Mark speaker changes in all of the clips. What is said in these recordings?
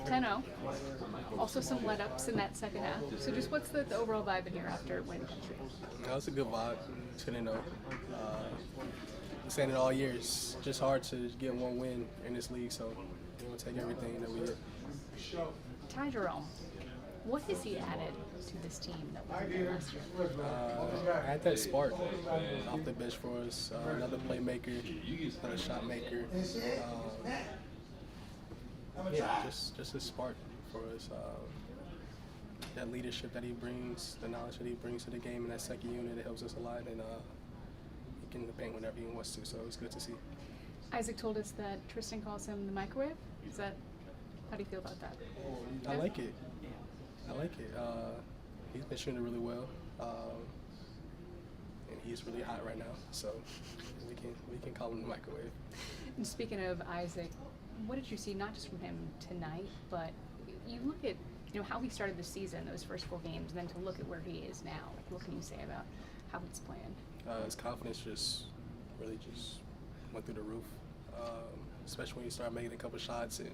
Speaker 1: 10-0. Also some let-ups in that second half. So just what's the overall vibe in here after win country?
Speaker 2: That was a good vibe, 10-0. Been saying it all year. It's just hard to get one win in this league, so we'll take everything that we get.
Speaker 1: Jerome, what has he added to this team that wasn't there last year?
Speaker 2: Add that spark off the bench for us. Another playmaker, another shot maker. Just a spark for us. That leadership that he brings, the knowledge that he brings to the game in that second unit, it helps us a lot. And he can paint whenever he wants to, so it's good to see.
Speaker 1: Isaac told us that Tristan calls him the microwave. How do you feel about that?
Speaker 2: I like it. He's been shooting really well, and he's really hot right now. So we can call him the microwave.
Speaker 1: And speaking of Isaac, what did you see not just from him tonight, but you look at how he started the season, those first 4 games, and then to look at where he is now. What can you say about how he's playing?
Speaker 2: His confidence really went through the roof, especially when you start making a couple shots and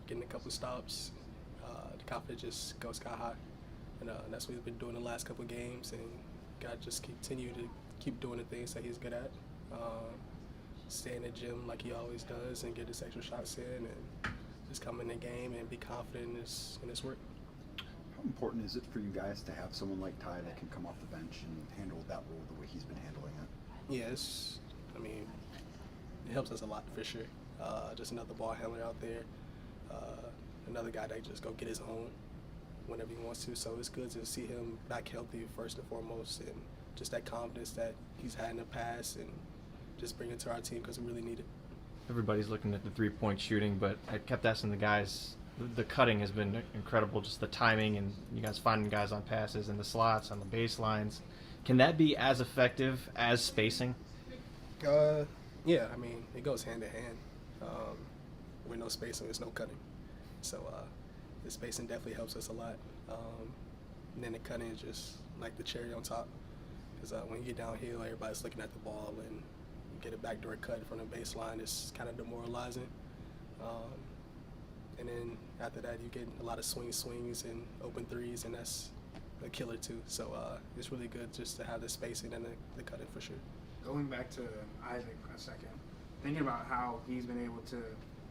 Speaker 2: getting a couple stops. The confidence just goes sky high, and that's what he's been doing the last couple games. And got to just continue to keep doing the things that he's good at. Stay in the gym like he always does, and get his extra shots in, and just come in the game and be confident in his work.
Speaker 3: How important is it for you guys to have someone like Ty that can come off the bench and handle that role the way he's been handling it?
Speaker 2: Yes, it helps us a lot for sure. Just another ball handler out there. Another guy that just go get his own whenever he wants to. So it's good to see him back healthy first and foremost, and just that confidence that he's had in the past, and just bring it to our team because we really need it.
Speaker 4: Everybody's looking at the three-point shooting, but I kept asking the guys, the cutting has been incredible, just the timing and you guys finding guys on passes and the slots, on the baselines. Can that be as effective as spacing?
Speaker 2: Yeah, it goes hand in hand. With no spacing, there's no cutting. So the spacing definitely helps us a lot. And then the cutting is just like the cherry on top. Because when you get downhill, everybody's looking at the ball, and you get a backdoor cut from the baseline. It's kind of demoralizing. And then after that, you get a lot of swings and open threes, and that's a killer too. So it's really good just to have the spacing and the cutting for sure.
Speaker 5: Going back to Isaac a second, thinking about how he's been able to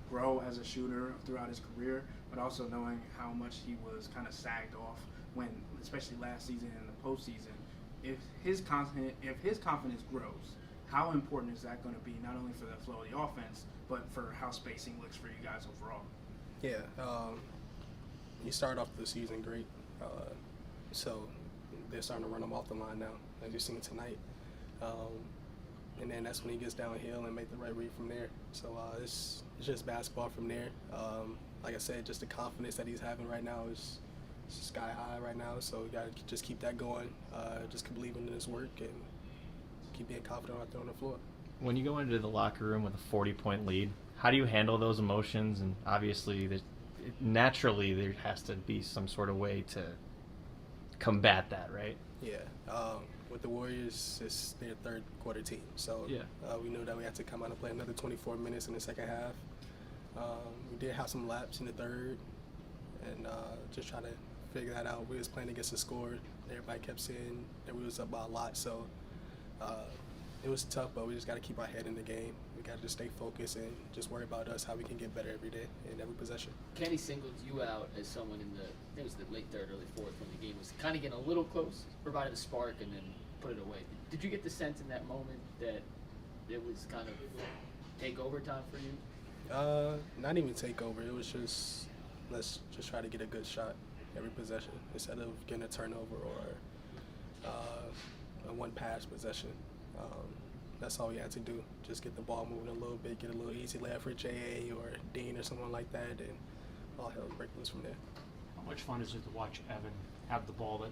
Speaker 5: grow as a shooter throughout his career, but also knowing how much he was kind of sagged off when, especially last season and the postseason. If his confidence grows, how important is that going to be not only for the flow of the offense, but for how spacing looks for you guys overall?
Speaker 2: Yeah, he started off the season great, so they're starting to run him off the line now, as you've seen tonight. And then that's when he gets downhill and make the right read from there. So it's just basketball from there. Like I said, just the confidence that he's having right now is sky high right now. So we got to just keep that going, just keep believing in his work, and keep being confident out there on the floor.
Speaker 4: When you go into the locker room with a 40-point lead, how do you handle those emotions? And obviously, naturally, there has to be some sort of way to combat that, right?
Speaker 2: Yeah. With the Warriors, it's their third quarter team. So we knew that we had to come out and play another 24 minutes in the second half. We did have some laps in the third, and just trying to figure that out. We was playing against the score. Everybody kept saying that we was up by a lot. So it was tough, but we just got to keep our head in the game. We got to just stay focused and just worry about us, how we can get better every day in every possession.
Speaker 6: Kenny singled you out as someone in I think it was the late third, early fourth, when the game was kind of getting a little close, provided a spark, and then put it away. Did you get the sense in that moment that it was kind of take over time for you?
Speaker 2: Not even take over. It was just, let's just try to get a good shot every possession instead of getting a turnover or a one-pass possession. That's all we had to do. Just get the ball moving a little bit, get a little easy layup for J.A. or Dean or someone like that, and all hell break loose from there.
Speaker 7: How much fun is it to watch Evan have the ball at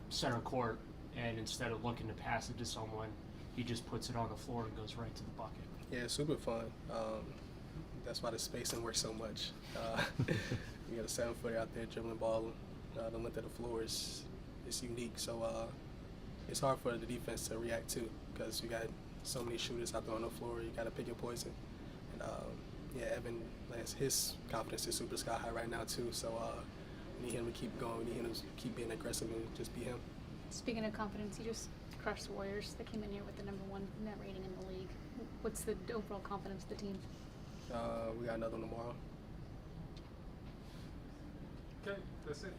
Speaker 7: center court, and instead of looking to pass it to someone, he just puts it on the floor and goes right to the bucket?
Speaker 2: Yeah, super fun. That's why the spacing works so much. You got a 7-footer out there dribbling ball. The length of the floor is unique. So it's hard for the defense to react to because you got so many shooters out there on the floor. You got to pick your poison. And yeah, Evan, his confidence is super sky high right now too. So we need him to keep going. We need him to keep being aggressive and just be him.
Speaker 1: Speaking of confidence, you just crushed the Warriors. They came in here with the #1 net rating in the league. What's the overall confidence of the team?
Speaker 2: We got another one tomorrow.
Speaker 8: Okay, that's it.